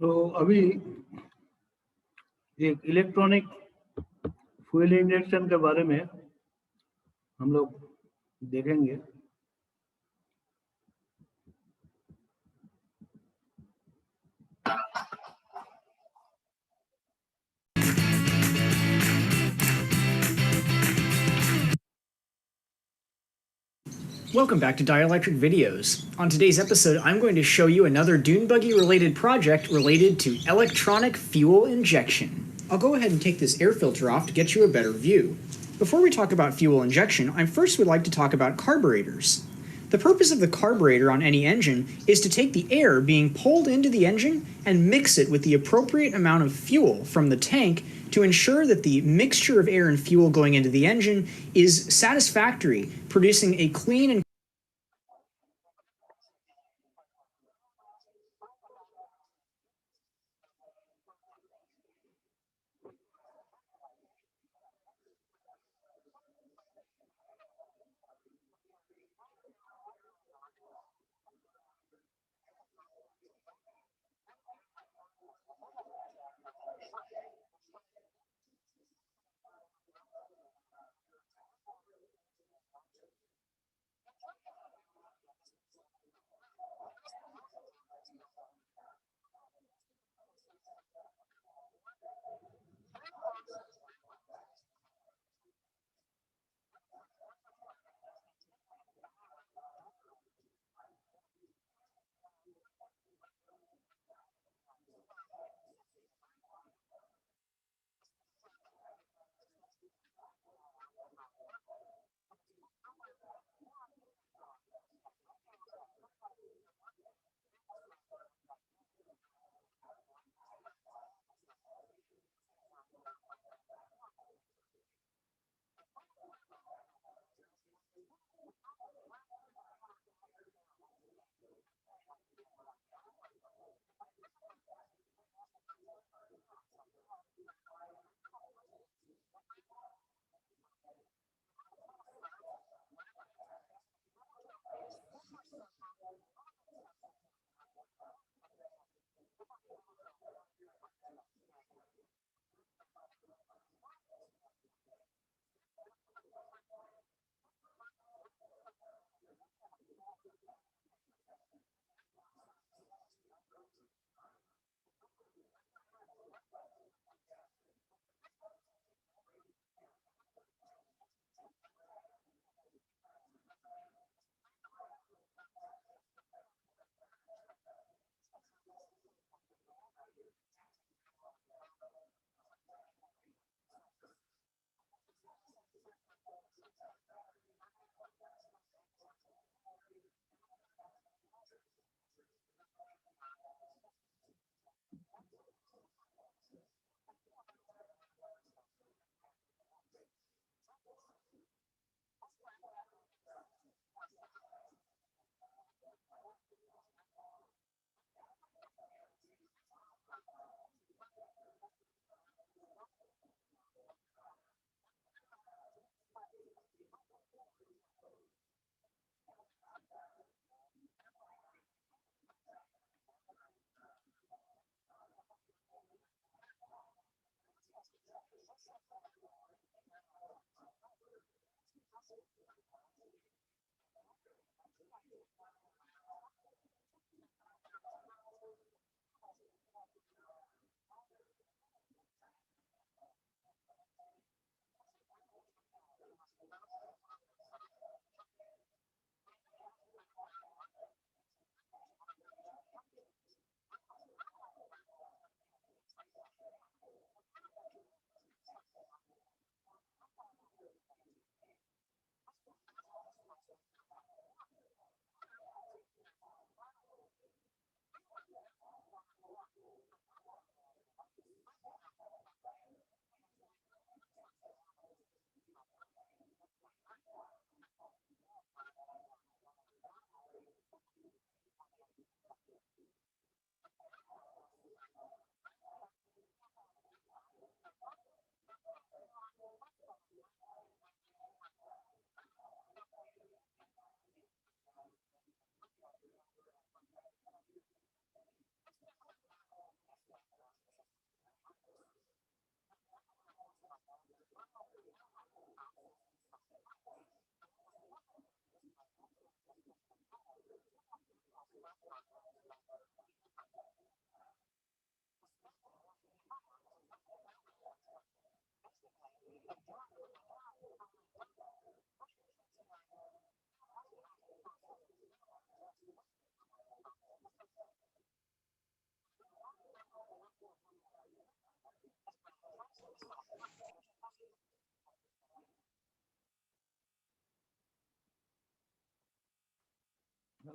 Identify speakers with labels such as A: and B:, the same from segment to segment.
A: अभी एक electronic fuel injection के बारे में हम लोग देखेंगे।
B: Welcome back to Dielectric Videos. On today's episode, I'm going to show you another dune buggy related project related to electronic fuel injection. I'll go ahead and take this air filter off to get you a better view. Before we talk about fuel injection, I first would like to talk about carburetors. The purpose of the carburetor on any engine is to take the air being pulled into the engine and mix it with the appropriate amount of fuel from the tank to ensure that the mixture of air and fuel going into the engine is satisfactory, producing a clean and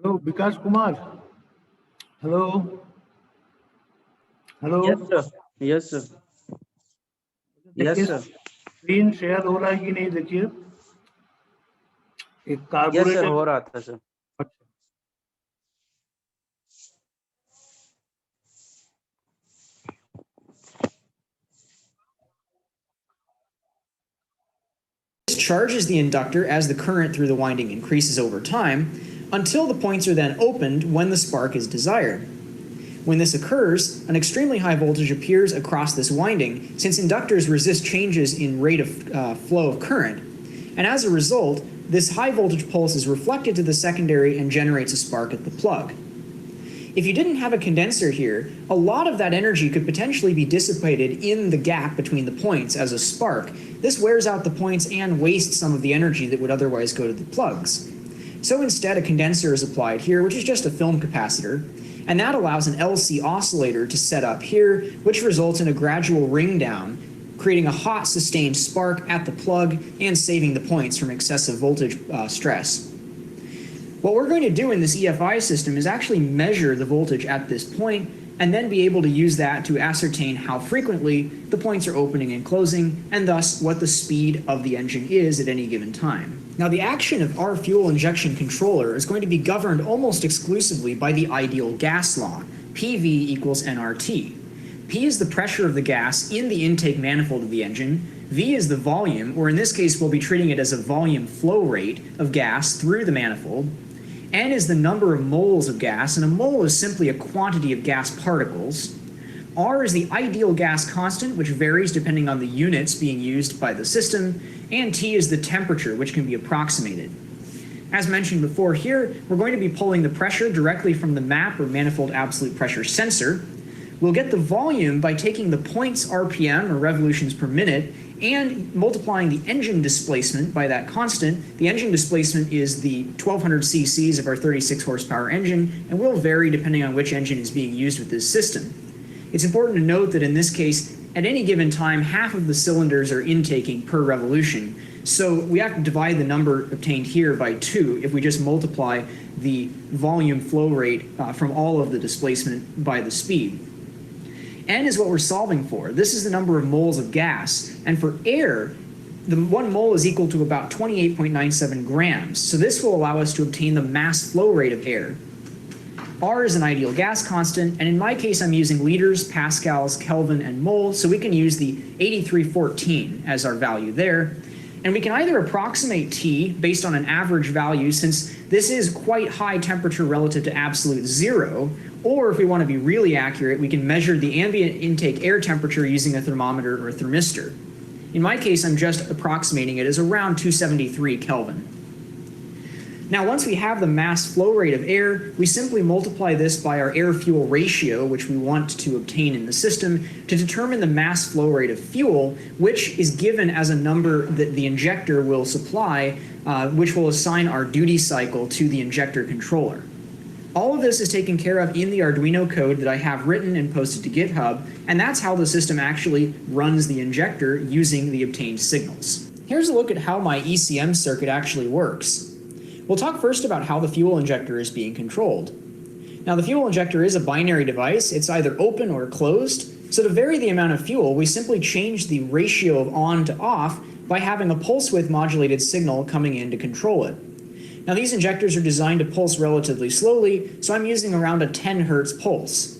A: Hello, Vikas Kumar. Hello. Hello.
C: Yes sir. Yes sir. Yes
A: देखिए
C: sir.
A: Screen share हो रहा है कि नहीं, देखिए एक
C: yes sir,
A: carburettor.
C: हो रहा था सर।
A: अच्छा,
B: Charges the inductor as the current through the winding increases over time until the points are then opened when the spark is desired. When this occurs, an extremely high voltage appears across this winding since inductors resist changes in rate of flow of current, and as a result, this high voltage pulse is reflected to the secondary and generates a spark at the plug. If you didn't have a condenser here, a lot of that energy could potentially be dissipated in the gap between the points as a spark. This wears out the points and wastes some of the energy that would otherwise go to the plugs. So instead, a condenser is applied here, which is just a film capacitor, and that allows an LC oscillator to set up here, which results in a gradual ring down, creating a hot sustained spark at the plug and saving the points from excessive voltage stress. What we're going to do in this EFI system is actually measure the voltage at this point and then be able to use that to ascertain how frequently the points are opening and closing, and thus what the speed of the engine is at any given time. Now, the action of our fuel injection controller is going to be governed almost exclusively by the ideal gas law, PV equals nRT. P is the pressure of the gas in the intake manifold of the engine, V is the volume, or in this case we'll be treating it as a volume flow rate of gas through the manifold, N is the number of moles of gas, and a mole is simply a quantity of gas particles. R is the ideal gas constant, which varies depending on the units being used by the system, and T is the temperature, which can be approximated. As mentioned before here, we're going to be pulling the pressure directly from the MAP, or manifold absolute pressure sensor. We'll get the volume by taking the points RPM, or revolutions per minute, and multiplying the engine displacement by that constant. The engine displacement is the 1200 cc's of our 36 horsepower engine, and will vary depending on which engine is being used with this system. It's important to note that in this case, at any given time, half of the cylinders are intaking per revolution. So we have to divide the number obtained here by 2 if we just multiply the volume flow rate from all of the displacement by the speed. N is what we're solving for. This is the number of moles of gas. And for air, the 1 mole is equal to about 28.97 grams. So this will allow us to obtain the mass flow rate of air. R is an ideal gas constant, and in my case I'm using liters, pascals, Kelvin, and mole, so we can use the 8314 as our value there. And we can either approximate T based on an average value, since this is quite high temperature relative to absolute zero, or if we want to be really accurate, we can measure the ambient intake air temperature using a thermometer or a thermistor. In my case, I'm just approximating it as around 273 Kelvin. Now, once we have the mass flow rate of air, we simply multiply this by our air-fuel ratio, which we want to obtain in the system, to determine the mass flow rate of fuel, which is given as a number that the injector will supply, which will assign our duty cycle to the injector controller. All of this is taken care of in the Arduino code that I have written and posted to GitHub, and that's how the system actually runs the injector using the obtained signals. Here's a look at how my ECM circuit actually works. We'll talk first about how the fuel injector is being controlled. Now, the fuel injector is a binary device. It's either open or closed. So to vary the amount of fuel, we simply change the ratio of on to off by having a pulse width modulated signal coming in to control it. Now, these injectors are designed to pulse relatively slowly, so I'm using around a 10 Hertz pulse.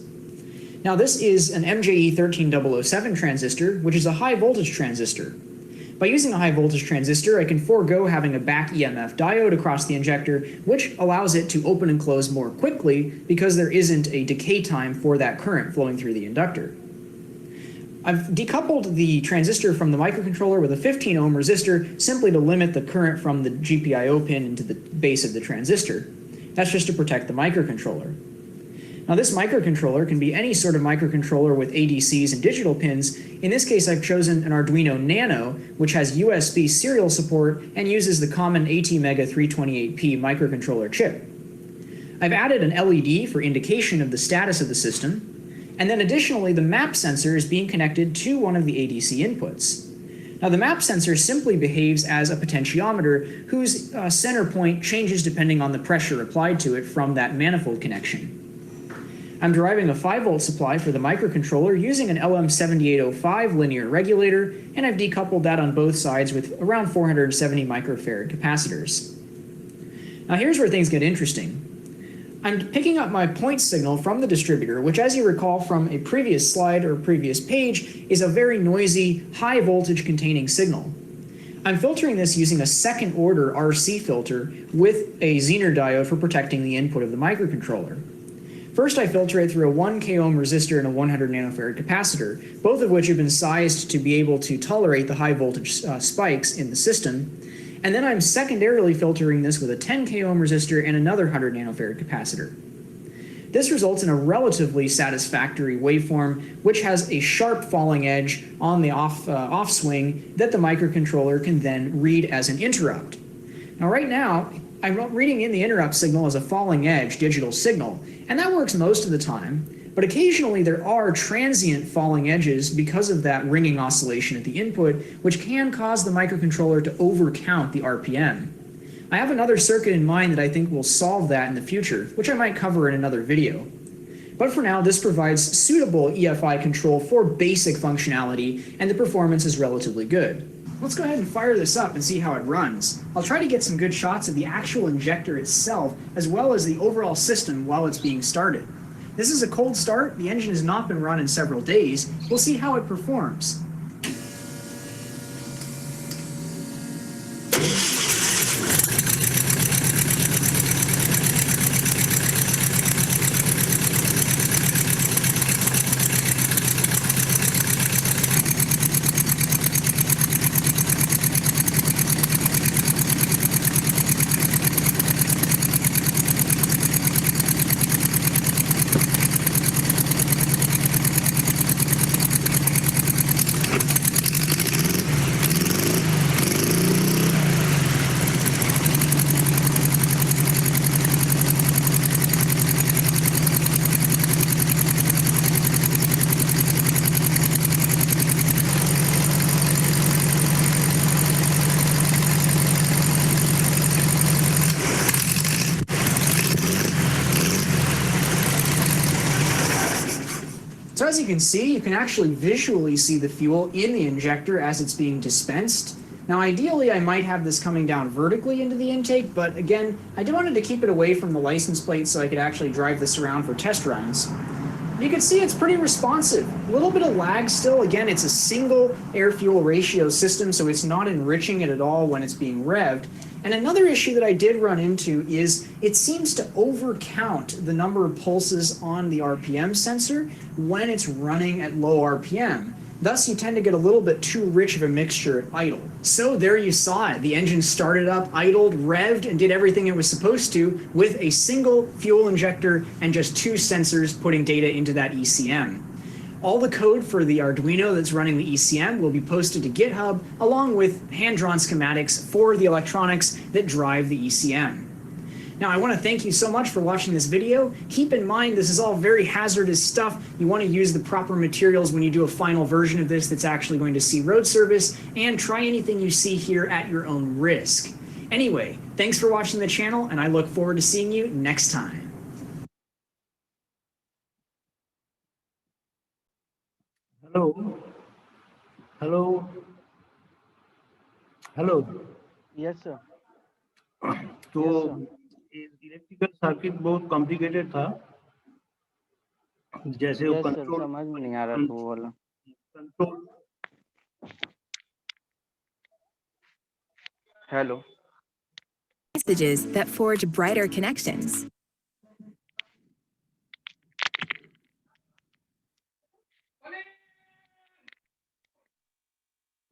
B: Now, this is an MJE 13007 transistor, which is a high voltage transistor. By using a high voltage transistor, I can forego having a back EMF diode across the injector, which allows it to open and close more quickly because there isn't a decay time for that current flowing through the inductor. I've decoupled the transistor from the microcontroller with a 15 ohm resistor simply to limit the current from the GPIO pin into the base of the transistor. That's just to protect the microcontroller. Now this microcontroller can be any sort of microcontroller with ADCs and digital pins. In this case, I've chosen an Arduino Nano, which has USB serial support and uses the common ATmega 328P microcontroller chip. I've added an LED for indication of the status of the system, and then additionally the map sensor is being connected to one of the ADC inputs. Now the map sensor simply behaves as a potentiometer whose center point changes depending on the pressure applied to it from that manifold connection. I'm deriving a 5-volt supply for the microcontroller using an LM7805 linear regulator, and I've decoupled that on both sides with around 470 microfarad capacitors. Now here's where things get interesting. I'm picking up my point signal from the distributor, which, as you recall from a previous slide or previous page, is a very noisy, high voltage containing signal. I'm filtering this using a second order RC filter with a Zener diode for protecting the input of the microcontroller. First, I filter it through a 1 k ohm resistor and a 100 nanofarad capacitor, both of which have been sized to be able to tolerate the high voltage spikes in the system. And then I'm secondarily filtering this with a 10 k ohm resistor and another 100 nanofarad capacitor. This results in a relatively satisfactory waveform, which has a sharp falling edge on the off swing that the microcontroller can then read as an interrupt. Now right now, I'm reading in the interrupt signal as a falling edge digital signal, and that works most of the time, but occasionally there are transient falling edges because of that ringing oscillation at the input, which can cause the microcontroller to overcount the RPM. I have another circuit in mind that I think will solve that in the future, which I might cover in another video. But for now, this provides suitable EFI control for basic functionality, and the performance is relatively good. Let's go ahead and fire this up and see how it runs. I'll try to get some good shots of the actual injector itself, as well as the overall system while it's being started. This is a cold start. The engine has not been run in several days. We'll see how it performs. So as you can see, you can actually visually see the fuel in the injector as it's being dispensed. Now ideally I might have this coming down vertically into the intake, but again, I wanted to keep it away from the license plate so I could actually drive this around for test runs. You can see it's pretty responsive. A little bit of lag still. Again, it's a single air-fuel ratio system, so it's not enriching it at all when it's being revved. And another issue that I did run into is it seems to overcount the number of pulses on the RPM sensor when it's running at low RPM. Thus, you tend to get a little bit too rich of a mixture at idle. So there you saw it. The engine started up, idled, revved, and did everything it was supposed to with a single fuel injector and just two sensors putting data into that ECM. All the code for the Arduino that's running the ECM will be posted to GitHub, along with hand-drawn schematics for the electronics that drive the ECM. Now, I want to thank you so much for watching this video. Keep in mind, this is all very hazardous stuff. You want to use the proper materials when you do a final version of this that's actually going to see road service, and try anything you see here at your own risk. Anyway, thanks for watching the channel, and I look forward to seeing you next time.
A: Hello. Hello. Hello.
C: Yes, sir.
A: तो electrical circuit बहुत complicated था, जैसे वो
C: Yes, sir.
A: Control
C: समझ में नहीं आ रहा था वो वाला.
A: Control
C: Hello.
D: Messages that forge brighter connections.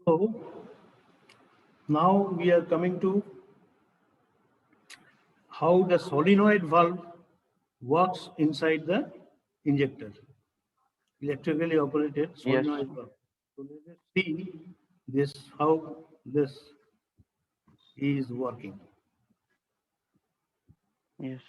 A: So now we are coming to how the solenoid valve works inside the injector, electrically operated
C: Yes.
A: solenoid valve. So let us see this how this is working.
C: Yes.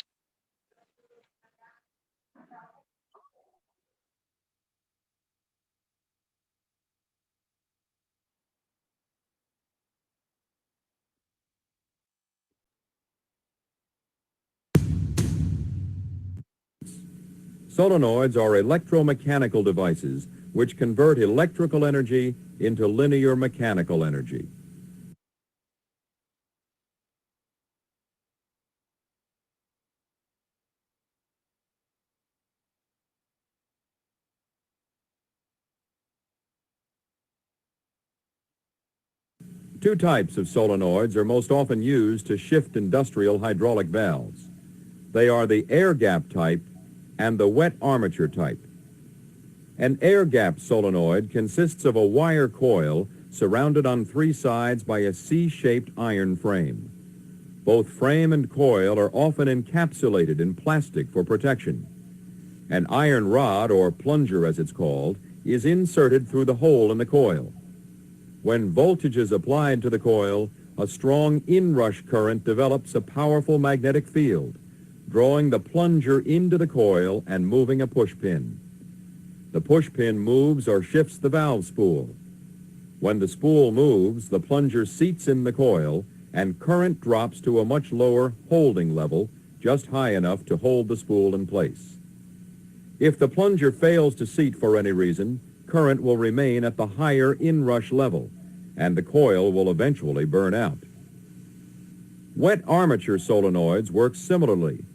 E: Solenoids are electromechanical devices which convert electrical energy into linear mechanical energy. Two types of solenoids are most often used to shift industrial hydraulic valves. They are the air gap type and the wet armature type. An air gap solenoid consists of a wire coil surrounded on three sides by a C-shaped iron frame. Both frame and coil are often encapsulated in plastic for protection. An iron rod, or plunger as it's called, is inserted through the hole in the coil. When voltage is applied to the coil, a strong inrush current develops a powerful magnetic field, drawing the plunger into the coil and moving a push pin. The push pin moves or shifts the valve spool. When the spool moves, the plunger seats in the coil and current drops to a much lower holding level, just high enough to hold the spool in place. If the plunger fails to seat for any reason, current will remain at the higher inrush level, and the coil will eventually burn out. Wet armature solenoids work similarly.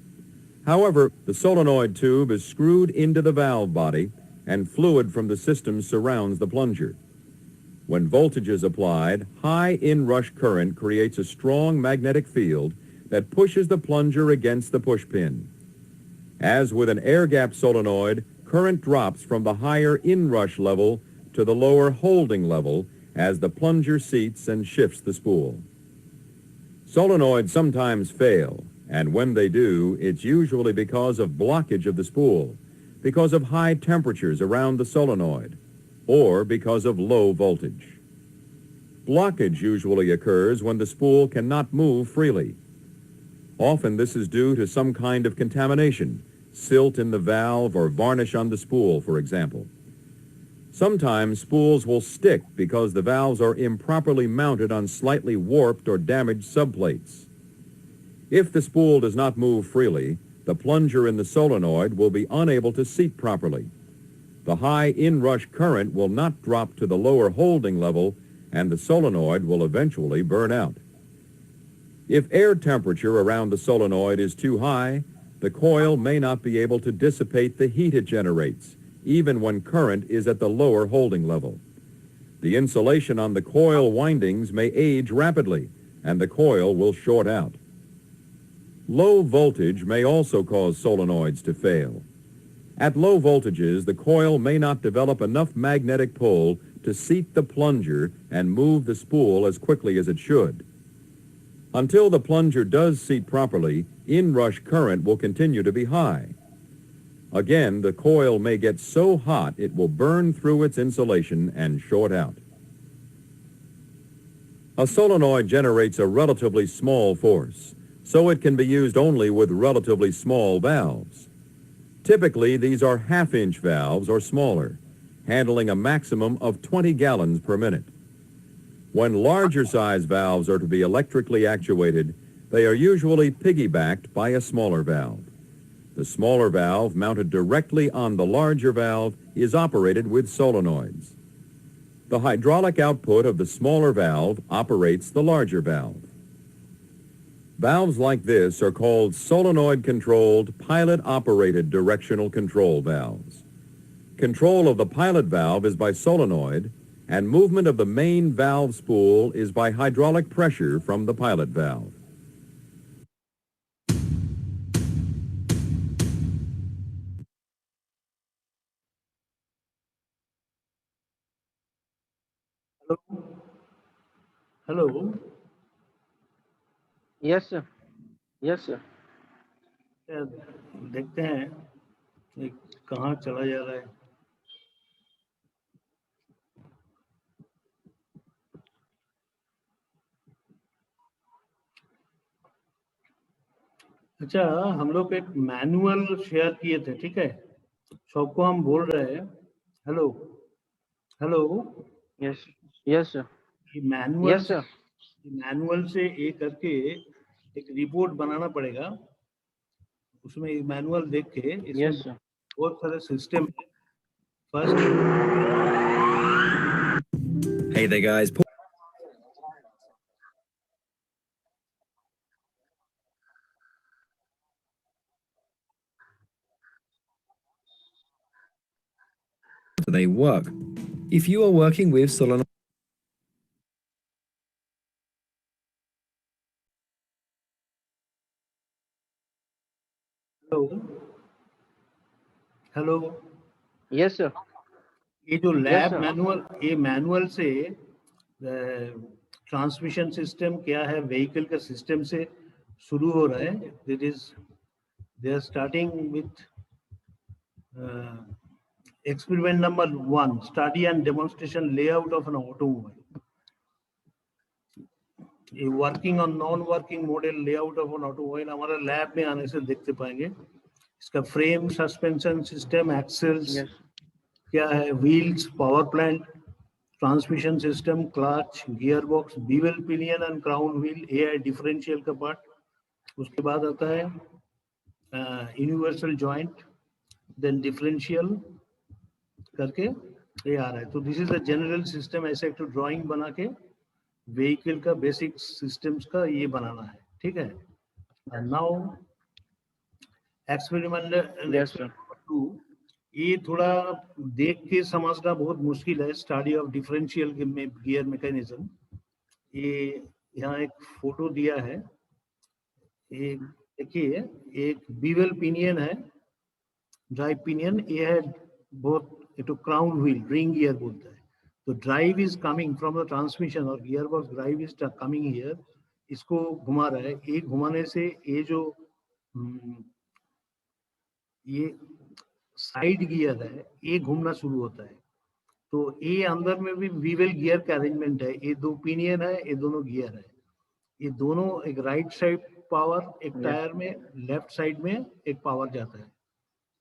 E: However, the solenoid tube is screwed into the valve body, and fluid from the system surrounds the plunger. When voltage is applied, high inrush current creates a strong magnetic field that pushes the plunger against the push pin. As with an air gap solenoid, current drops from the higher inrush level to the lower holding level as the plunger seats and shifts the spool. Solenoids sometimes fail, and when they do, it's usually because of blockage of the spool, because of high temperatures around the solenoid, or because of low voltage. Blockage usually occurs when the spool cannot move freely. Often this is due to some kind of contamination, silt in the valve or varnish on the spool, for example. Sometimes spools will stick because the valves are improperly mounted on slightly warped or damaged subplates. If the spool does not move freely, the plunger in the solenoid will be unable to seat properly. The high inrush current will not drop to the lower holding level, and the solenoid will eventually burn out. If air temperature around the solenoid is too high, the coil may not be able to dissipate the heat it generates, even when current is at the lower holding level. The insulation on the coil windings may age rapidly, and the coil will short out. Low voltage may also cause solenoids to fail. At low voltages, the coil may not develop enough magnetic pull to seat the plunger and move the spool as quickly as it should. Until the plunger does seat properly, inrush current will continue to be high. Again, the coil may get so hot it will burn through its insulation and short out. A solenoid generates a relatively small force, so it can be used only with relatively small valves. Typically, these are half-inch valves or smaller, handling a maximum of 20 gallons per minute. When larger size valves are to be electrically actuated, they are usually piggybacked by a smaller valve. The smaller valve, mounted directly on the larger valve, is operated with solenoids. The hydraulic output of the smaller valve operates the larger valve. Valves like this are called solenoid-controlled, pilot-operated directional control valves. Control of the pilot valve is by solenoid, and movement of the main valve spool is by hydraulic pressure from the pilot valve.
A: Hello.
C: Yes, sir. Yes, sir.
A: देखते हैं एक कहाँ चला जा रहा है? अच्छा, हम लोग एक मैनुअल शेयर किए थे, ठीक है? सबको हम बोल रहे हैं hello hello,
C: yes yes sir
A: manual
C: yes sir
A: manual से एक करके एक रिपोर्ट बनाना पड़ेगा। उसमें मैनुअल देख के इसमें
C: यस सर
A: बहुत सारे सिस्टम है। First
F: Hey there, guys. They work. If you are working with solenoid,
A: hello hello,
C: yes sir
A: ये जो लैब
C: sir.
A: मैनुअल, ये मैनुअल से ट्रांसमिशन सिस्टम क्या है, व्हीकल का सिस्टम से शुरू हो रहा है। That is they are starting with experiment number 1, study and demonstration layout of an automobile. ये वर्किंग और non working model layout of an automobile हमारा लैब में आने से देखते पाएंगे। इसका frame, suspension system, axles
C: yes
A: क्या है, wheels, power plant, transmission system, clutch, gear box, bevel pinion and crown wheel, ये है डिफरेंशियल का पार्ट। उसके बाद आता है यूनिवर्सल जॉइंट, देन डिफरेंशियल करके ये आ रहा है। तो this is the general system. ऐसे एक ड्राइंग बना के व्हीकल का बेसिक सिस्टम्स का ये बनाना है, ठीक है? नाउ एक्सपेरिमेंट
C: यस सर
A: 2, ये थोड़ा देख के समझना बहुत मुश्किल है। Study of differential gear mechanism, ये यहाँ एक फोटो दिया है। एक देखिए, एक बीवल पिनियन है, ड्राइव पिनियन, ये है बहुत तो क्राउन व्हील, रिंग गियर बोलता है। तो drive is coming from the transmission और gear box drive is coming here, इसको घुमा रहा है। एक घुमाने से ये जो ये साइड गियर है ये घूमना शुरू होता है। तो ये अंदर में भी व्हील गियर का अरेंजमेंट है। ये दो पिनियन है, ये दोनों गियर है। ये दोनों एक राइट साइड पावर, एक टायर में लेफ्ट साइड में एक पावर जाता है।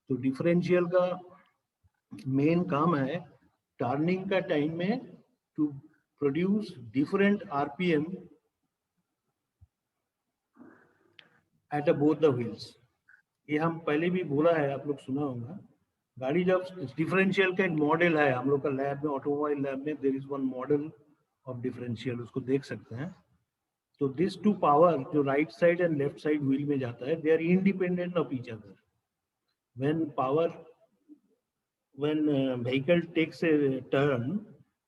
A: तो डिफरेंशियल का मेन काम है टर्निंग का टाइम में to produce different RPM at both the wheels. ये हम पहले भी बोला है, आप लोग सुना होगा। गाड़ी जब डिफरेंशियल का एक मॉडल है हम लोग का लैब में, ऑटोमोबाइल लैब में, there is one model of differential, उसको देख सकते हैं। तो दिस टू पावर जो right side and left side wheel में जाता है, they are independent of each other. When power when vehicle takes a turn,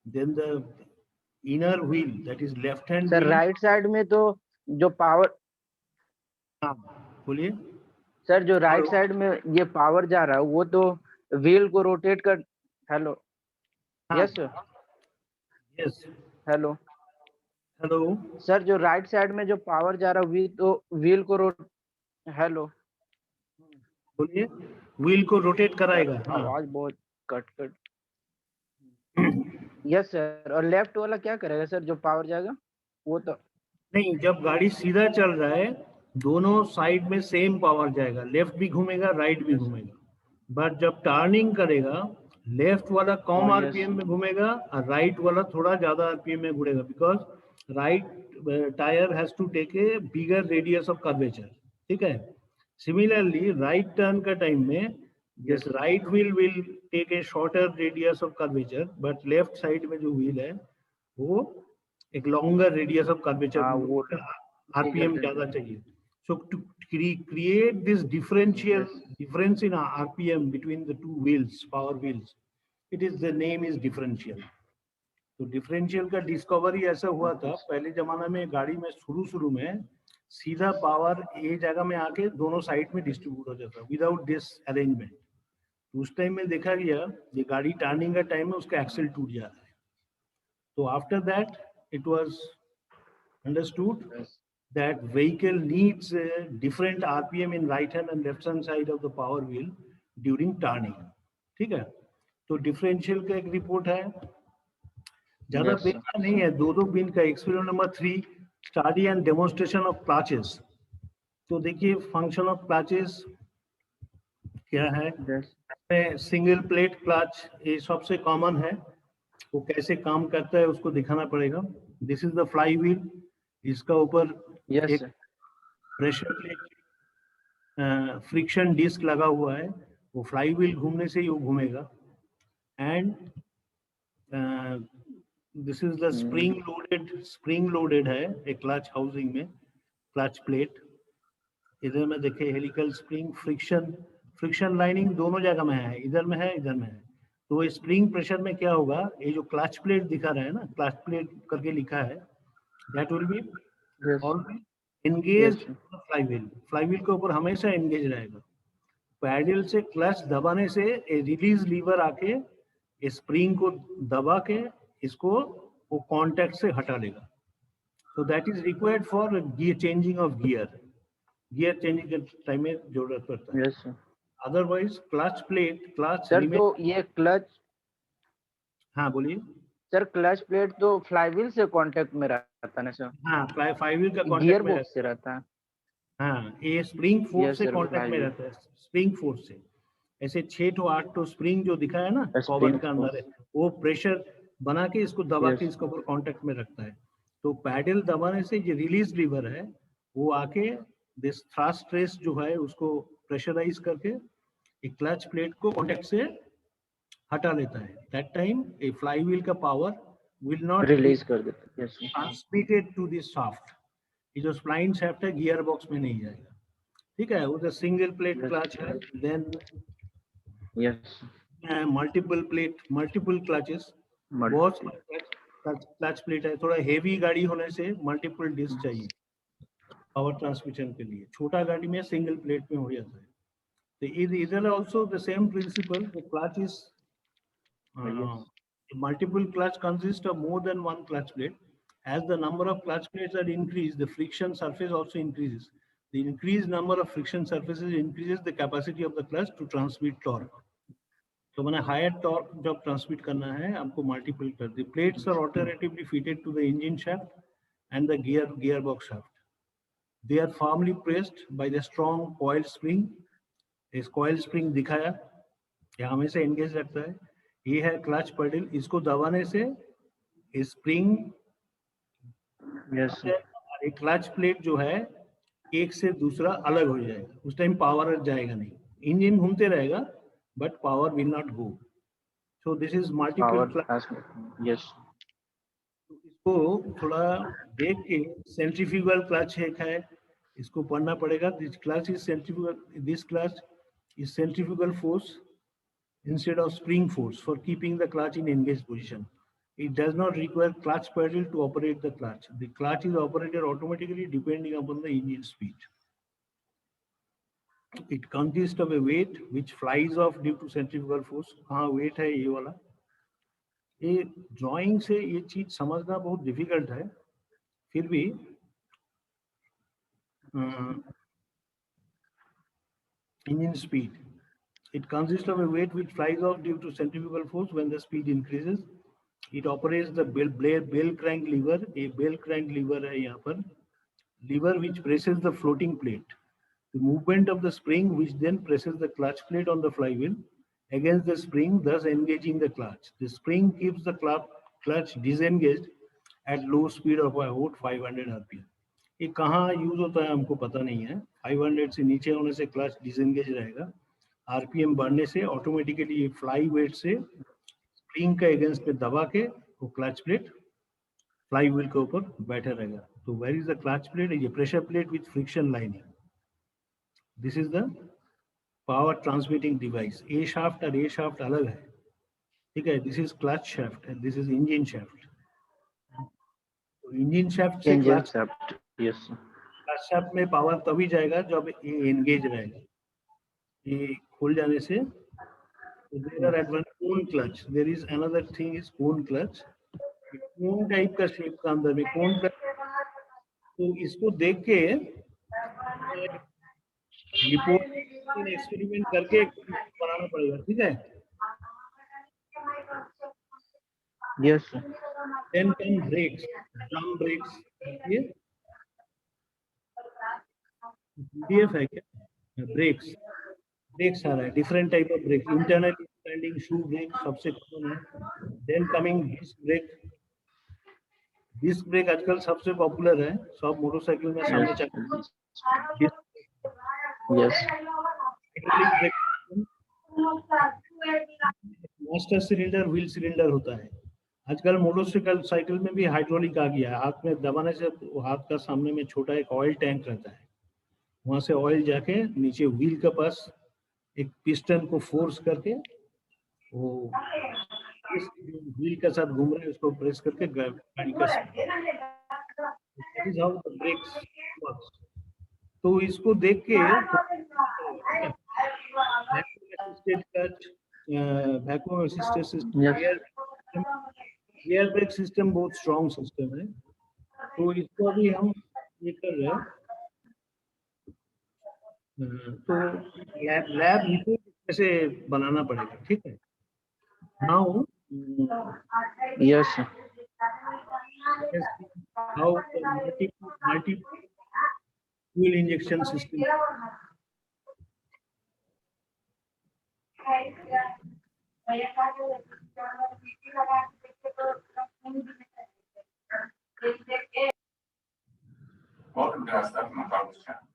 A: then the inner wheel, that is left hand
C: sir
A: wheel,
C: right side में तो जो power,
A: हाँ बोलिए
C: sir जो right side में ये पावर जा रहा है वो तो व्हील को रोटेट कर, hello yes sir
A: yes
C: hello
A: hello
C: sir जो राइट साइड में जो पावर जा रहा है तो व्हील को रोट, हेलो
A: बोलिए, व्हील को रोटेट कराएगा। हाँ
C: आवाज बहुत कट कट। यस सर, और लेफ्ट वाला क्या करेगा सर जो पावर जाएगा वो तो
A: नहीं, जब गाड़ी सीधा चल रहा है दोनों साइड में सेम पावर जाएगा, लेफ्ट भी घूमेगा राइट भी घूमेगा। बट जब टर्निंग करेगा लेफ्ट वाला कम
C: yes.
A: आरपीएम में घूमेगा और राइट वाला थोड़ा ज्यादा आरपीएम में घूमेगा, because right tyre has to take a bigger radius of curvature, ठीक है? सिमिलरली राइट टर्न का टाइम में this right wheel will take a shorter radius of curvature, but left side में जो व्हील है वो एक longer radius of curvature, RPM ज्यादा चाहिए। So to create this difference in RPM between the two wheels, power wheels, the name is differential. तो differential का discovery ऐसा हुआ था पहले जमाना में, गाड़ी में शुरू में सीधा पावर एक जगह में आके दोनों साइड में डिस्ट्रीब्यूट हो जाता विदाउट दिस अरेंजमेंट। तो उस टाइम में देखा गया ये गाड़ी टर्निंग का टाइम में उसका एक्सेल टूट जाता है। तो after that it was understood that vehicle needs different RPM in right hand and left hand side of the power wheel during turning. ठीक है, तो डिफरेंशियल का एक रिपोर्ट है, ज्यादा
C: Yes,
A: पेज
C: sir.
A: का नहीं है, 2 बिन का। Experiment number 3, study and demonstration of clutches. तो देखिए फंक्शन ऑफ क्लचेस क्या है।
C: Yes.
A: सिंगल प्लेट क्लच ये सबसे कॉमन है, वो कैसे काम करता है उसको दिखाना पड़ेगा। This is the flywheel, इसका ऊपर
C: Yes,
A: एक
C: sir.
A: Pressure plate friction disc लगा हुआ है, वो फ्लाई व्हील घूमने से ही वो घूमेगा। And this is the spring loaded है एक क्लच हाउसिंग में, क्लच प्लेट। इधर में देखिए हेलिकल स्प्रिंग, फ्रिक्शन लाइनिंग दोनों जगह में है, इधर में है इधर में है। तो स्प्रिंग प्रेशर में क्या होगा, ये जो क्लच प्लेट दिखा रहा है ना, क्लच प्लेट करके लिखा है, that will be
C: Yes.
A: Always
C: Yes,
A: engage
C: sir.
A: Flywheel. Flywheel के ऊपर हमेशा एंगेज रहेगा। पैडल से क्लच दबाने से रिलीज लीवर आके स्प्रिंग को दबा के इसको वो कांटेक्ट से हटा लेगा। so that is required for gear changing of gear changing के टाइम में जरूरत पड़ता है।
C: Yes, sir.
A: Otherwise clutch
C: sir
A: remain.
C: तो ये क्लच,
A: हाँ बोलिए।
C: सर क्लच प्लेट तो फ्लाईव्हील से कांटेक्ट में रहता है ना सर,
A: हाँ, फाइव व्हील का
C: गियर
A: कांटेक्ट में
C: बॉक्स से रहता है।
A: रहता है। हाँ, ये स्प्रिंग फोर्स
C: यस
A: से
C: सर,
A: कांटेक्ट में
C: फ्लाईव्हील
A: रहता है, स्प्रिंग फोर्स से। ऐसे 6 to 8 तो स्प्रिंग जो दिखा है ना कॉबर्ट
C: स्प्रिंग
A: का अंदर है,
C: फोर्स।
A: वो प्रेशर बना के इसको दबा के
C: यस।
A: इसके ऊपर कांटेक्ट में रखता है। तो पैडल दबाने से जो रिलीज लीवर है वो आके दिस थ्रस्ट रेस जो है उसको प्रेशराइज करके एक क्लच प्लेट को कांटेक्ट से हटा लेता है। दैट टाइम ए फ्लाईव्हील का power will not be
C: release कर देता है। Yes sir.
A: Transmitted to this shaft. ये जो स्प्लाइन शाफ्ट है गियर बॉक्स में नहीं जाएगा। ठीक है, वो सिंगल प्लेट क्लच है। Then
C: yes.
A: मल्टीपल क्लचेस, बहुत क्लच प्लेट है। थोड़ा हेवी गाड़ी होने से मल्टीपल डिस्क चाहिए पावर ट्रांसमिशन के लिए। छोटा गाड़ी में सिंगल प्लेट में हो जाता है। तो इधर also the same principle, the clutch is multiple clutch consist of more than one clutch plate. As the number of clutch plates are increased, the friction surface also increases. The increased number of friction surfaces increases the capacity of the clutch to transmit torque. तो मैंने higher torque जब transmit करना है आपको multiple कर दी। Plates are alternatively fitted to the engine shaft and the gear box shaft. They are firmly pressed by the strong coil spring. इस coil spring दिखाया, यह हमेशा एंगेज रखता है। ये है क्लच पैडल, इसको दबाने से स्प्रिंग एक क्लच प्लेट जो है एक से दूसरा अलग हो जाएगा। उस टाइम पावर जाएगा नहीं, इंजन घूमते रहेगा but power will not go. So this is multiple clutch.
C: Yes.
A: इसको थोड़ा देख के, सेंट्रीफ्यूगल क्लच एक है, इसको पढ़ना पड़ेगा। This clutch is centrifugal, this clutch is centrifugal force instead of spring force for keeping the clutch in engaged position. It does not require clutch pedal to operate the clutch. The clutch is operated automatically depending upon the engine speed. It consists of a weight which flies off due to centrifugal force. हाँ weight है ये वाला। ये drawing से ये चीज समझना बहुत डिफिकल्ट है, फिर भी engine speed. It consists of a weight which flies off due to centrifugal force when the speed increases. It operates the bell crank lever. A bell crank lever है यहाँ पर, lever which presses the floating plate. The movement of the spring which then presses the clutch plate on the flywheel against the spring, thus engaging the clutch. The spring keeps the clutch disengaged at low speed of about 500 rpm. ये कहाँ use होता है हमको पता नहीं है। 500 से नीचे होने से क्लच डिसएंगेज रहेगा, आरपीएम बढ़ने से ऑटोमेटिकली ये फ्लाई वेट से स्प्रिंग का अगेंस्ट पे दबा के वो क्लच प्लेट फ्लाई व्हील के ऊपर बैठा रहेगा। तो where is the clutch plate? ये pressure plate with friction lining. This is the power transmitting device. A shaft और ए शाफ्ट अलग है, ठीक है। This is clutch shaft and this is engine shaft. Engine shaft से clutch
C: shaft, yes.
A: Clutch shaft में power तभी जाएगा जब ये एंगेज रहेगा। ये खोल जाने से there are at one cone clutch, there is another thing is cone clutch, cone type का शेप का अंदर में cone clutch। तो इसको देख के लिपोड एक्सपेरिमेंट करके बनाना पड़ेगा, ठीक है?
C: Yes, sir.
A: Then come brakes, drum brakes. ये BDF है क्या? Brakes आ रहा है, different type of brakes. Internal standing shoe brake सबसे कॉमन है. Then coming disc brake आजकल सबसे पॉपुलर है, सब मोटरसाइकिल में सामने चलते हैं.
C: Yes.
A: Hydraulic brake system, master cylinder, wheel cylinder होता है. आजकल मोटरसाइकिल में भी हाइड्रोलिक आ गया है. हाथ में दबाने से हाथ का सामने में छोटा एक ऑयल टैंक रहता है, वहां से ऑयल जाके नीचे व्हील के पास एक पिस्टन को फोर्स करके वो इस व्हील के साथ घूम रहे हैं, उसको प्रेस करके गाड़ी का ब्रेक्स. तो इसको देख के vacuum assisted system, air brake system बहुत स्ट्रॉन्ग सिस्टम है. तो इसको अभी हम ये कर रहे हैं. तो लैब रिपोर्ट कैसे बनाना पड़ेगा, ठीक है? Now
C: Yes, sir.
A: how multi fuel injection system.
G: Welcome to our Stuff in the Garbage channel.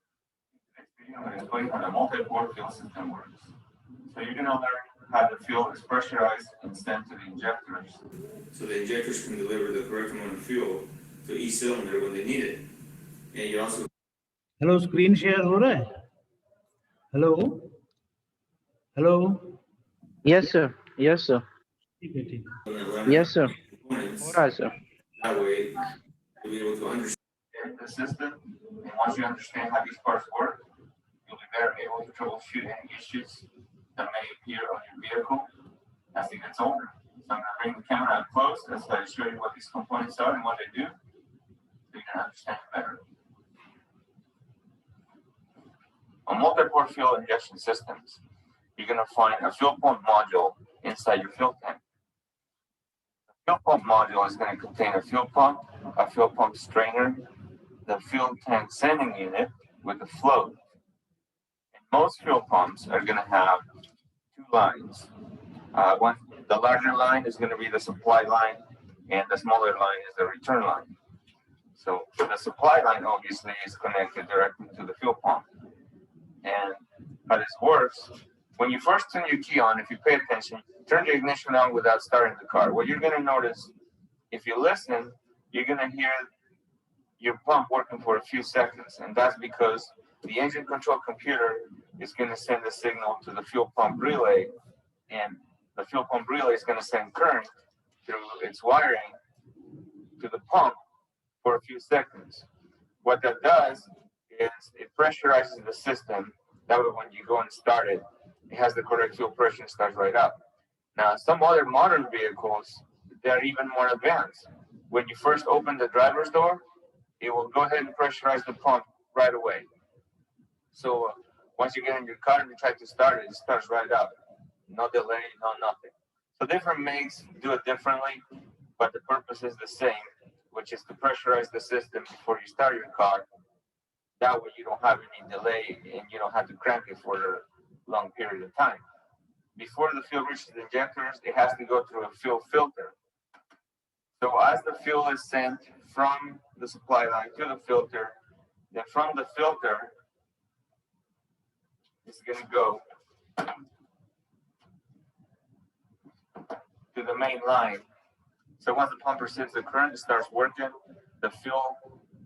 G: In this video, I'm going to explain how the multi-port fuel system works. So you're going to learn how the fuel is pressurized and sent to the injectors. So the injectors can deliver the correct amount of fuel to each cylinder when they need it. And you also
A: hello, screen share हो रहा है? Hello hello,
C: Yes, sir. Yes, sir.
A: ठीक है, ठीक है.
C: Yes, sir.
G: components.
C: All right, sir.
G: That way, you'll be able to understand the system. And once you understand how these parts work, you'll be better able to troubleshoot any issues that may appear on your vehicle as it gets older. So I'm going to bring the camera up close as I show you what these components are and what they do, so you can understand it better. On multi-port fuel injection systems, you're going to find a fuel pump module inside your fuel tank. The fuel pump module is going to contain a fuel pump strainer, the fuel tank sending unit with the float. And most fuel pumps are going to have two lines. The larger line is going to be the supply line, and the smaller line is the return line. So the supply line obviously is connected directly to the fuel pump. And how this works, when you first turn your key on, if you pay attention, turn your ignition on without starting the car. What you're going to notice, if you listen, you're going to hear your pump working for a few seconds. And that's because the engine control computer is going to send a signal to the fuel pump relay. And the fuel pump relay is going to send current through its wiring to the pump for a few seconds. What that does is it pressurizes the system. That way, when you go and start it, it has the correct fuel pressure and starts right up. Now, some other modern vehicles, they're even more advanced. When you first open the driver's door, it will go ahead and pressurize the pump right away. So once you get in your car and you try to start it, it starts right up. No delay, no nothing. So different makes do it differently, but the purpose is the same, which is to pressurize the system before you start your car. That way you don't have any delay and you don't have to crank it for a long period of time. Before the fuel reaches the injectors, it has to go through a fuel filter. So as the fuel is sent from the supply line to the filter, then from the filter, it's going to go to the main line. So once the pump receives the current, it starts working. The fuel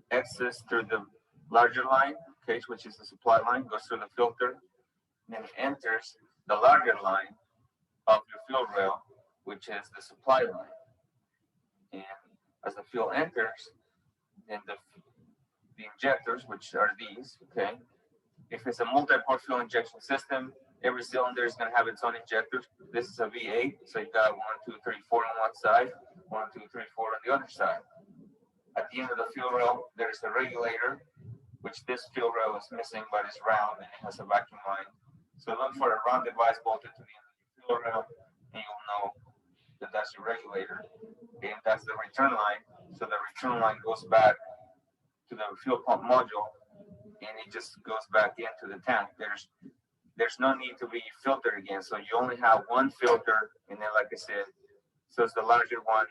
G: exits through the larger line, okay, which is the supply line, goes through the filter, and then it enters the larger line of your fuel rail, which is the supply line. And as the fuel enters, then the injectors, which are these, okay, if it's a multi-port fuel injection system, every cylinder is going to have its own injectors. This is a V8, so you got 1, 2, 3, 4 on one side, 1, 2, 3, 4 on the other side. At the end of the fuel rail, there's a regulator which this fuel rail is missing, but it's round and it has a vacuum line. So look for a round device bolted to the end of your fuel rail, and you'll know that that's your regulator. And that's the return line. So the return line goes back to the fuel pump module, and it just goes back into the tank. There's no need to be filtered again. So you only have one filter, and then like I said, so it's the larger one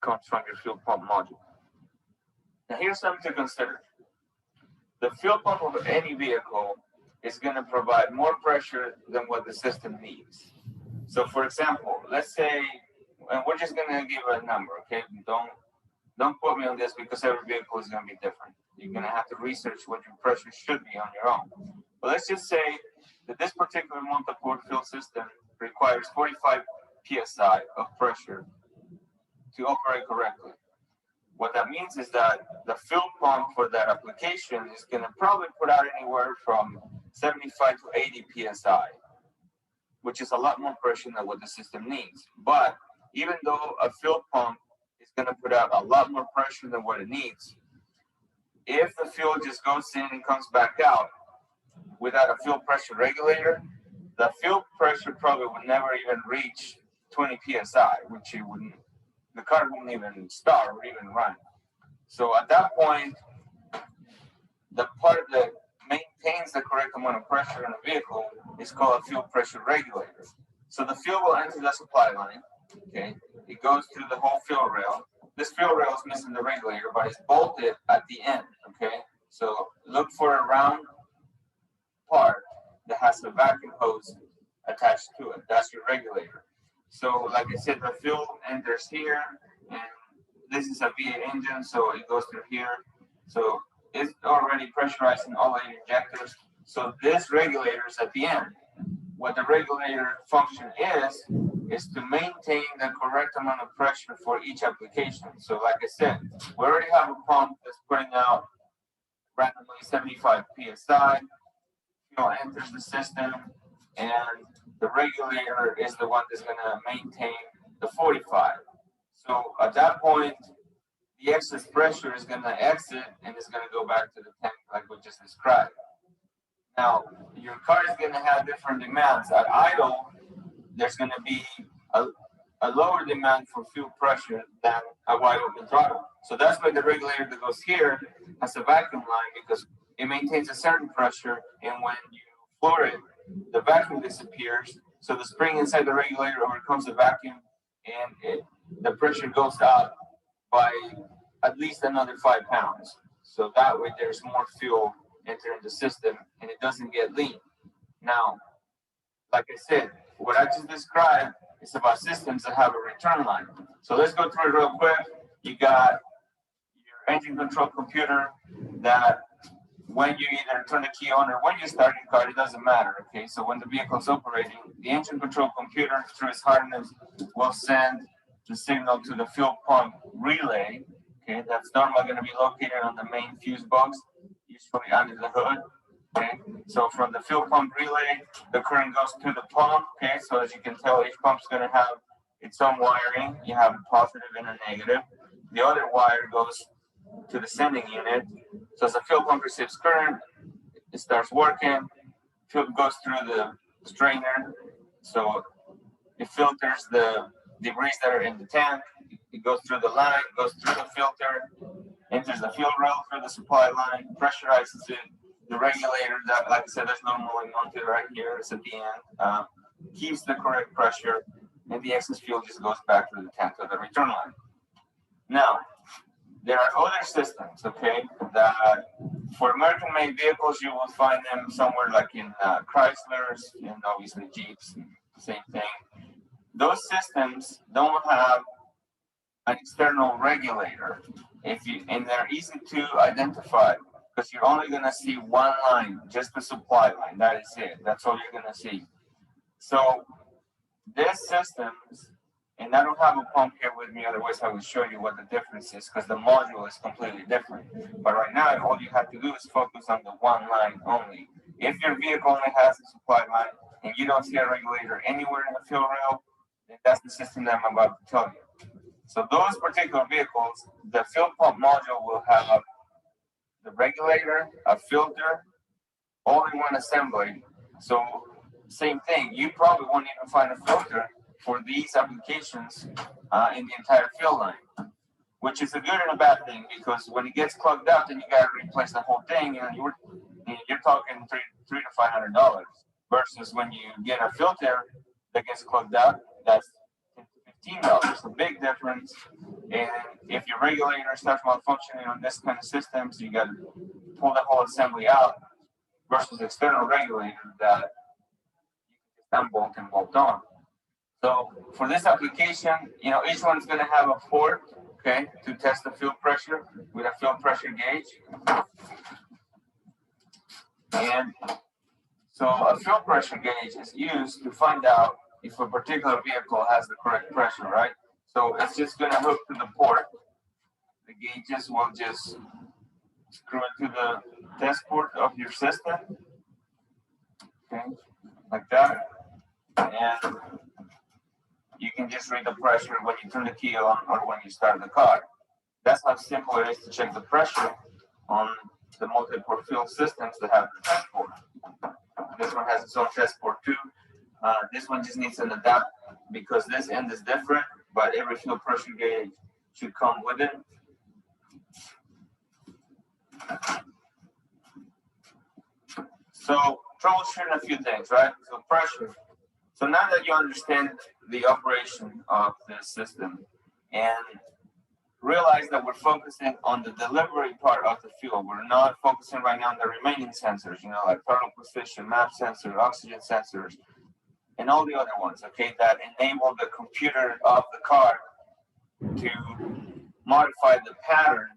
G: comes from your fuel pump module. Now here's something to consider. The fuel pump of any vehicle is going to provide more pressure than what the system needs. So for example, let's say, and we're just going to give a number, okay? Don't quote me on this because every vehicle is going to be different. You're going to have to research what your pressure should be on your own. But let's just say that this particular multi-port fuel system requires 45 psi of pressure to operate correctly. What that means is that the fuel pump for that application is going to probably put out anywhere from 75 to 80 psi, which is a lot more pressure than what the system needs. But even though a fuel pump is going to put out a lot more pressure than what it needs, if the fuel just goes in and comes back out without a fuel pressure regulator, the fuel pressure probably would never even reach 20 psi, which it wouldn't, the car wouldn't even start or even run. So at that point, the part that maintains the correct amount of pressure in a vehicle is called a fuel pressure regulator. So the fuel will enter the supply line, okay? It goes through the whole fuel rail. This fuel rail is missing the regulator, but it's bolted at the end, okay? So look for a round part that has a vacuum hose attached to it. That's your regulator. So like I said, the fuel enters here, and this is a V8 engine, so it goes through here. So it's already pressurizing all 8 injectors. So this regulator is at the end. What the regulator function is to maintain the correct amount of pressure for each application. So like I said, we already have a pump that's putting out randomly 75 psi. Fuel enters the system, and the regulator is the one that's going to maintain the 45. So at that point, the excess pressure is going to exit and it's going to go back to the tank like we just described. Now, your car is going to have different demands. At idle, there's going to be a lower demand for fuel pressure than a wide open throttle. So that's why the regulator that goes here has a vacuum line, because it maintains a certain pressure, and when you floor it, the vacuum disappears. So the spring inside the regulator overcomes the vacuum, and the pressure goes up by at least another 5 pounds. So that way there's more fuel entering the system and it doesn't get lean. Now, like I said, what I just described is about systems that have a return line. So let's go through it real quick. You got your engine control computer that when you either turn the key on or when you start your car, it doesn't matter, okay? So when the vehicle's operating, the engine control computer through its harness will send the signal to the fuel pump relay, okay? That's normally going to be located on the main fuse box, usually under the hood, okay? So from the fuel pump relay, the current goes to the pump, okay? So as you can tell, each pump's going to have its own wiring. You have a positive and a negative. The other wire goes to the sending unit. So as the fuel pump receives current, it starts working. Fuel goes through the strainer, so it filters the debris that are in the tank. It goes through the line, goes through the filter, enters the fuel rail through the supply line, pressurizes it. The regulator that, like I said, that's normally mounted right here. It's at the end. Keeps the correct pressure, and the excess fuel just goes back to the tank to the return line. Now, there are other systems, okay, that for American-made vehicles, you will find them somewhere like in Chryslers and obviously Jeeps, same thing. Those systems don't have an external regulator, and they're easy to identify because you're only going to see one line, just the supply line. That is it. That's all you're going to see. So these systems, and I don't have a pump here with me, otherwise I will show you what the difference is because the module is completely different. But right now, all you have to do is focus on the one line only. If your vehicle only has a supply line and you don't see a regulator anywhere in the fuel rail, then that's the system that I'm about to tell you. So those particular vehicles, the fuel pump module will have the regulator, a filter, all in one assembly. So same thing, you probably won't even find a filter for these applications in the entire field line, which is a good and a bad thing, because when it gets plugged out, then you got to replace the whole thing, and you're talking $300 to $500. Versus when you get a filter that gets plugged out, that's $10 to $15. A big difference. And if your regulator starts malfunctioning on this kind of system, so you got to pull the whole assembly out, versus external regulator that you can unbolt and bolt on. So for this application, each one's going to have a port, okay, to test the field pressure with a field pressure gauge. And so a field pressure gauge is used to find out if a particular vehicle has the correct pressure, right? So it's just going to hook to the port. The gauges will just screw it to the test port of your system, okay, like that. And you can just read the pressure when you turn the key on or when you start the car. That's how simple it is to check the pressure on the multi-port field systems that have the test port. This one has its own test port too. This one just needs an adapter because this end is different, but every field pressure gauge should come with it. So troubleshooting a few things, right? So pressure. So now that you understand the operation of the system and realize that we're focusing on the delivery part of the fuel, we're not focusing right now on the remaining sensors, like thermal position, map sensor, oxygen sensors, and all the other ones, okay, that enable the computer of the car to modify the pattern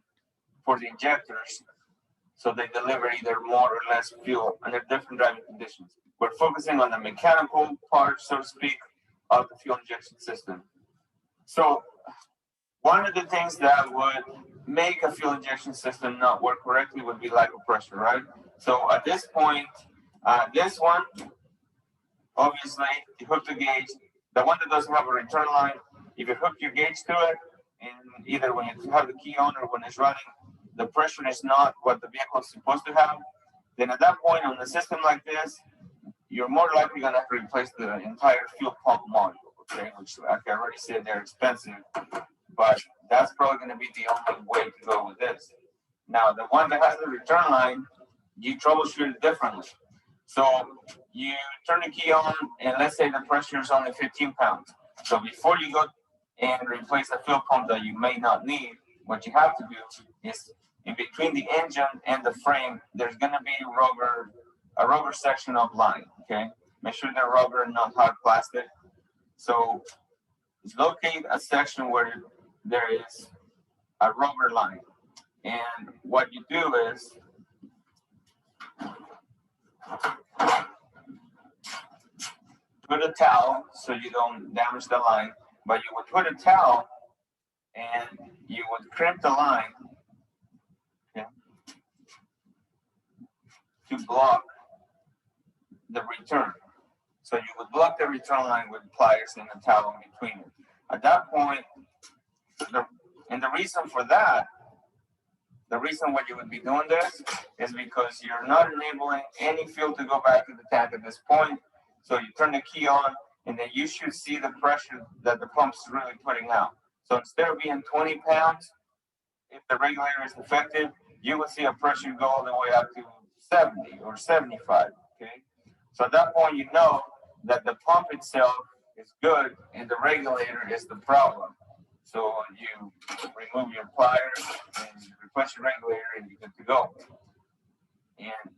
G: for the injectors so they deliver either more or less fuel under different driving conditions. We're focusing on the mechanical part, so to speak, of the fuel injection system. So one of the things that would make a fuel injection system not work correctly would be lack of pressure, right? So at this point, this one, obviously, you hook the gauge. The one that doesn't have a return line, if you hook your gauge to it, and either when you have the key on or when it's running, the pressure is not what the vehicle is supposed to have, then at that point on a system like this, you're more likely going to have to replace the entire fuel pump module, okay? Which, like I already said, they're expensive, but that's probably going to be the only way to go with this. Now, the one that has the return line, you troubleshoot it differently. So you turn the key on, and let's say the pressure is only 15 pounds. So before you go and replace a fuel pump that you may not need, what you have to do is in between the engine and the frame, there's going to be a rubber section of line, okay? Make sure they're rubber and not hard plastic. So locate a section where there is a rubber line. And what you do is put a towel so you don't damage the line, but you would put a towel and you would crimp the line, okay, to block the return. So you would block the return line with pliers and a towel in between it. At that point, the reason for that, the reason why you would be doing this is because you're not enabling any fuel to go back to the tank at this point. So you turn the key on, and then you should see the pressure that the pump's really putting out. So instead of being 20 pounds, if the regulator is defective, you will see a pressure go all the way up to 70 or 75, okay? So at that point, you know that the pump itself is good and the regulator is the problem. So you remove your pliers and replace your regulator and you're good to go. And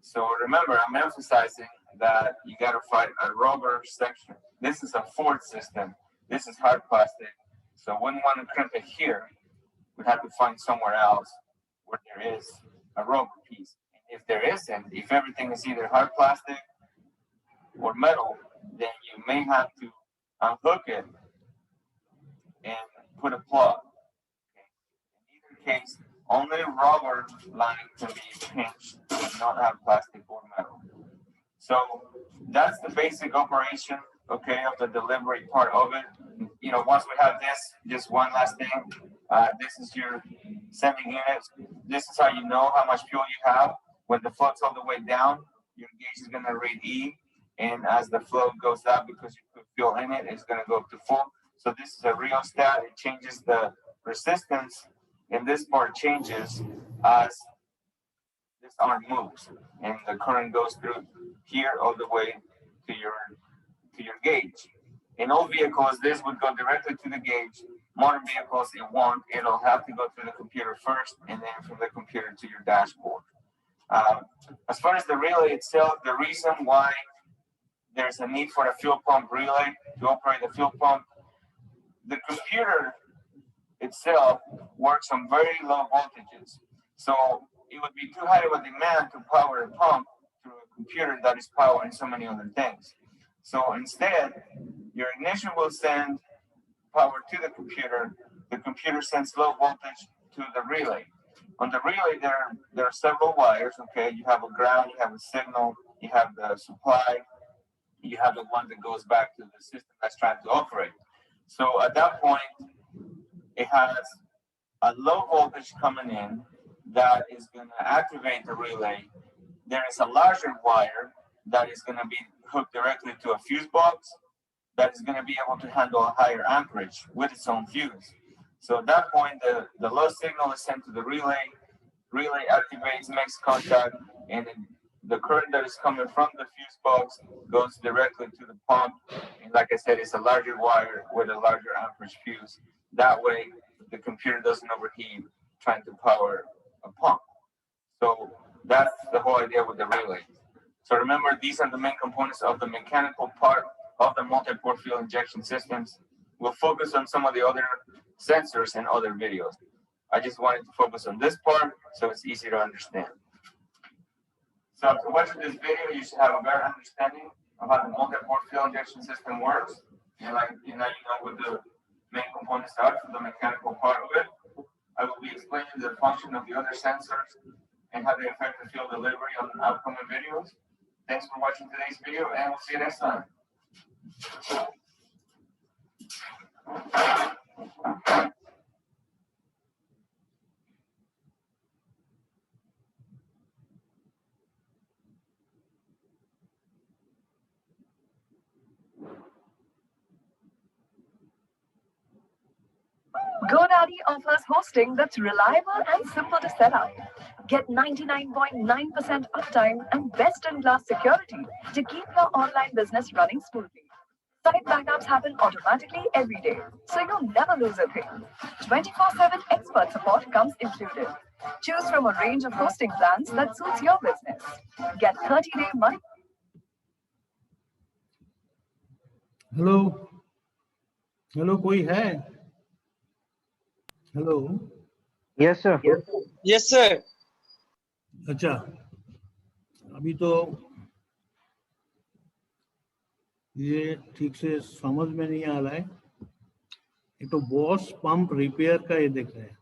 G: so remember, I'm emphasizing that you got to find a rubber section. This is a Ford system. This is hard plastic. So wouldn't want to crimp it here. We'd have to find somewhere else where there is a rubber piece. And if there isn't, if everything is either hard plastic or metal, then you may have to unhook it and put a plug. Okay. In either case, only rubber line can be pinched, not have plastic or metal. So that's the basic operation, okay, of the delivery part of it. Once we have this, just one last thing. This is your sending units. This is how you know how much fuel you have. When the float's all the way down, your gauge is going to read E. And as the flow goes up, because you put fuel in it, it's going to go up to full. So this is a rheostat. It changes the resistance, and this part changes as this arm moves, and the current goes through here all the way to your gauge. In old vehicles, this would go directly to the gauge. Modern vehicles, it won't. It'll have to go through the computer first, and then from the computer to your dashboard. As far as the relay itself, the reason why there's a need for a fuel pump relay to operate the fuel pump, the computer itself works on very low voltages. So it would be too high of a demand to power a pump through a computer that is powering so many other things. So instead, your ignition will send power to the computer. The computer sends low voltage to the relay. On the relay, there are several wires. Okay, you have a ground, you have a signal, you have the supply, you have the one that goes back to the system that's trying to operate. So at that point, it has a low voltage coming in that is going to activate the relay. There is a larger wire that is going to be hooked directly to a fuse box that is going to be able to handle a higher amperage with its own fuse. So at that point, the low signal is sent to the relay activates, makes contact, and the current that is coming from the fuse box goes directly to the pump. And like I said, it's a larger wire with a larger amperage fuse. That way, the computer doesn't overheat trying to power a pump. So that's the whole idea with the relay. So remember, these are the main components of the mechanical part of the multi-port fuel injection systems. We'll focus on some of the other sensors in other videos. I just wanted to focus on this part so it's easy to understand. So after watching this video, you should have a better understanding of how the multi-port fuel injection system works. And like you know what the main components are for the mechanical part of it. I will be explaining the function of the other sensors and how they affect the fuel delivery on upcoming videos. Thanks for watching today's video, and we'll see you next time.
H: GoDaddy offers hosting that's reliable and simple to set up. Get 99.9% uptime and best-in-class security to keep your online business running smoothly. Site backups happen automatically every day, so you'll never lose a thing. 24/7 expert support comes included. Choose from a range of hosting plans that suits your business. Get 30-day money.
A: Hello hello कोई है hello
C: Yes, sir.
I: Yes, sir.
A: अच्छा अभी तो ये ठीक से समझ में नहीं आ रहा है ये तो बॉस पंप रिपेयर का ये देख रहे हैं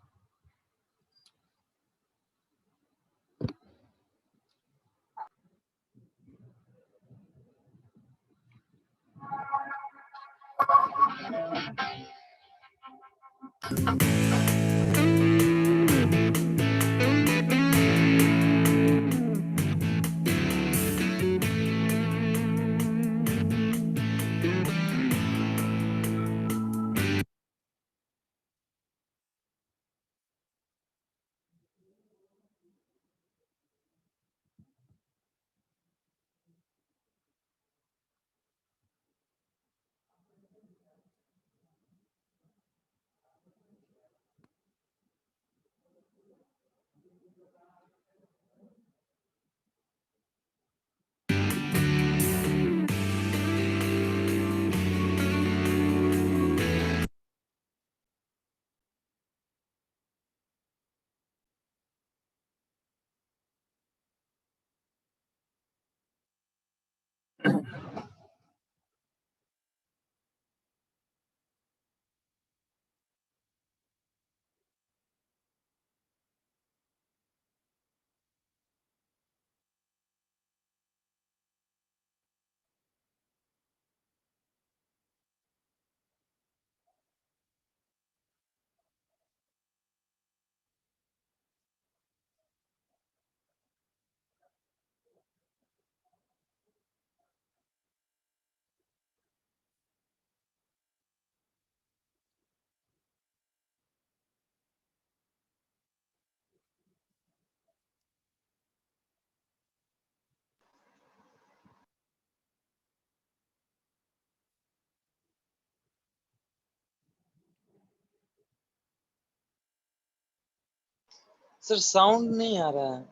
I: सर साउंड नहीं आ रहा है।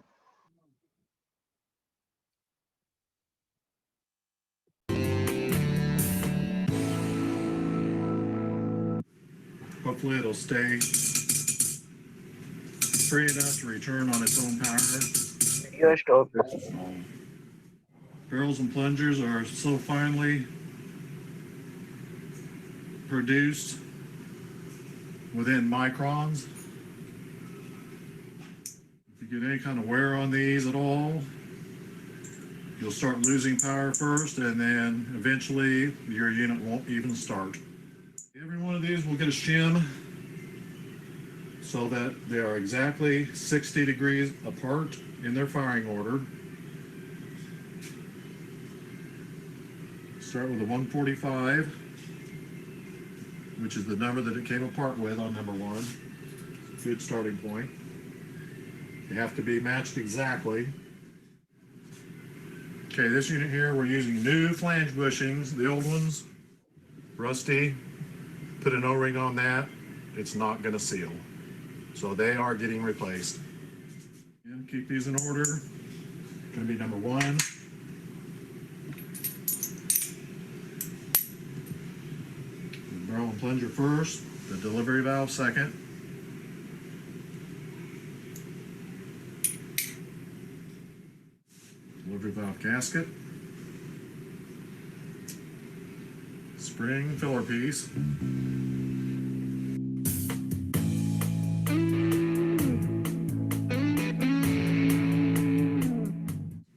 J: Hopefully it'll stay free enough to return on its own power.
C: Video stop.
J: Barrels and plungers are so finely produced within microns. If you get any kind of wear on these at all, you'll start losing power first, and then eventually your unit won't even start. Every one of these will get a shim so that they are exactly 60 degrees apart in their firing order. Start with a 145, which is the number that it came apart with on number one. Good starting point. They have to be matched exactly. Okay, this unit here, we're using new flange bushings. The old ones, rusty. Put an O-ring on that, it's not going to seal. So they are getting replaced. And keep these in order. Going to be number one. The barrel and plunger first, the delivery valve second. Delivery valve gasket. Spring filler piece.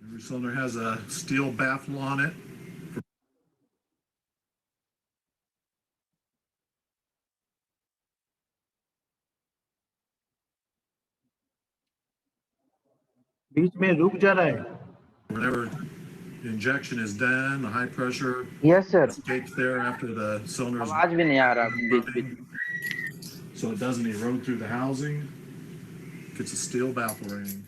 J: Every cylinder has a steel baffle on it.
A: बीच में रुक जा रहा है.
J: Whenever the injection is done, the high pressure
C: Yes, sir.
J: escapes there after the cylinder is
C: आवाज भी नहीं आ रहा बीच बीच
J: running, so it doesn't erode through the housing. Gets a steel baffle ring.